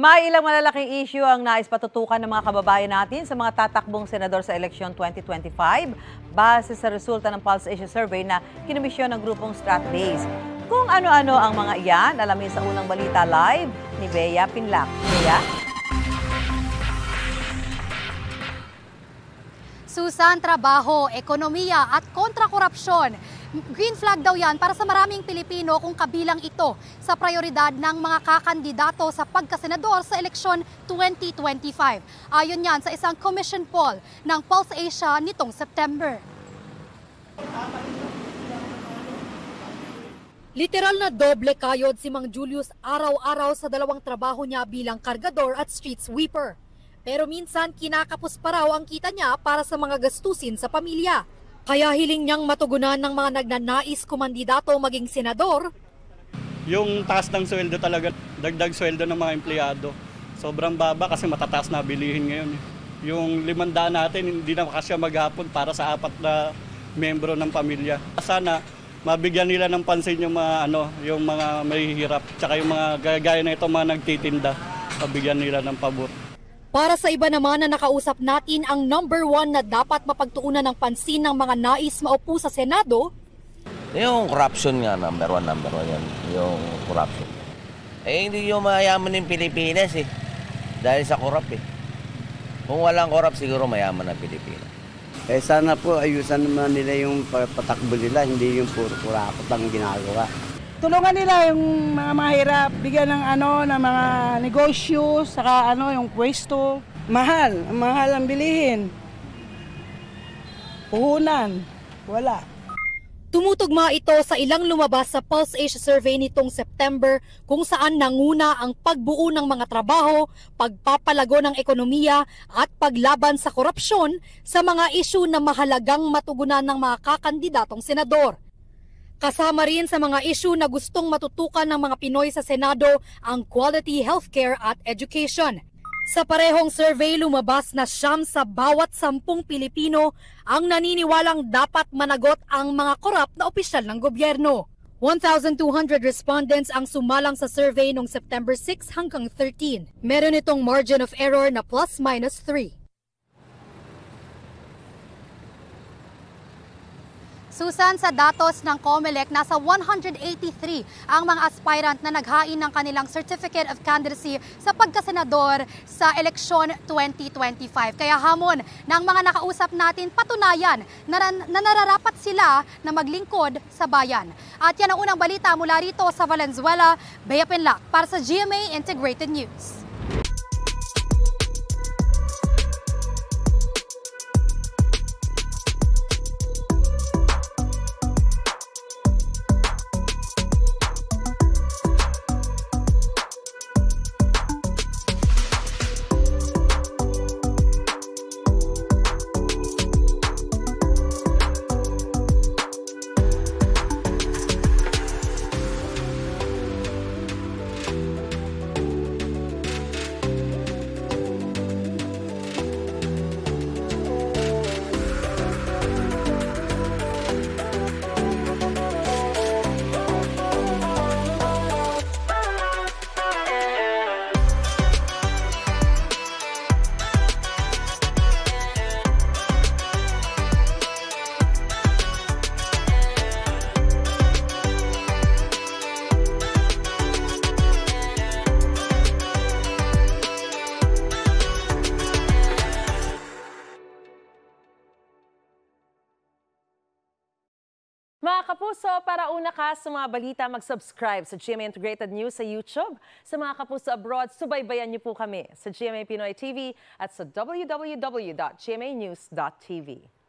May ilang malalaking issue ang nais patutukan ng mga kababayan natin sa mga tatakbong senador sa eleksyon 2025 base sa resulta ng Pulse Asia Survey na kinomisyon ng grupong Stratbase. Kung ano-ano ang mga iyan, alamin sa unang balita live ni Bea Pinlac. Bea? Susan, trabaho, ekonomiya at kontra-korupsyon. Green flag daw yan para sa maraming Pilipino kung kabilang ito sa prioridad ng mga kakandidato sa pagkasenador sa eleksyon 2025. Ayon yan sa isang commission poll ng Pulse Asia nitong September. Literal na doble kayod si Mang Julius araw-araw sa dalawang trabaho niya bilang kargador at street sweeper. Pero minsan kinakapos pa raw ang kita niya para sa mga gastusin sa pamilya. Kaya hiling niyang matugunan ng mga nagnanais kumandidato maging senador. Yung taas ng sweldo talaga, dagdag sweldo ng mga empleyado. Sobrang baba kasi matataas na bilihin ngayon. Yung 500 natin hindi na kasya maghapon para sa 4 na membro ng pamilya. Sana mabigyan nila ng pansin yung mga yung mga mahihirap, tsaka yung mga gaya na ito mga nagtitinda, mabigyan nila ng pabor. Para sa iba naman na nakausap natin, ang number 1 na dapat mapagtuunan ng pansin ng mga nais maupo sa Senado, yung corruption nga, number one yan, yung corruption. Hindi yung mayaman ng Pilipinas dahil sa corrupt Kung walang corrupt, siguro mayaman ang Pilipinas. Sana po ayusan naman nila yung patakbo nila, hindi yung puro kurakot ang ginagawa. Tulungan nila yung mga mahirap, bigyan ng ng mga negosyo, saka yung pwesto. Mahal ang bilihin. Puhunan, wala. Tumutugma ito sa ilang lumabas sa Pulse Asia Survey nitong September kung saan nanguna ang pagbuo ng mga trabaho, pagpapalago ng ekonomiya at paglaban sa korupsyon sa mga isyu na mahalagang matugunan ng mga kakandidatong senador. Kasama rin sa mga isyu na gustong matutukan ng mga Pinoy sa Senado ang quality healthcare at education. Sa parehong survey, lumabas na 9 sa bawat 10 Pilipino ang naniniwalang dapat managot ang mga korap na opisyal ng gobyerno. 1,200 respondents ang sumalang sa survey noong September 6 hanggang 13. Meron itong margin of error na ±3. Susan, sa datos ng COMELEC, nasa 183 ang mga aspirant na naghain ng kanilang Certificate of Candidacy sa pagkasenador sa eleksyon 2025. Kaya hamon ng mga nakausap natin patunayan na nararapat sila na maglingkod sa bayan. At yan ang unang balita mula rito sa Valenzuela. Bea Pinlac para sa GMA Integrated News. Mga kapuso, para una ka sa mga balita, mag-subscribe sa GMA Integrated News sa YouTube. Sa mga kapuso abroad, subaybayan niyo po kami sa GMA Pinoy TV at sa www.gmanews.tv.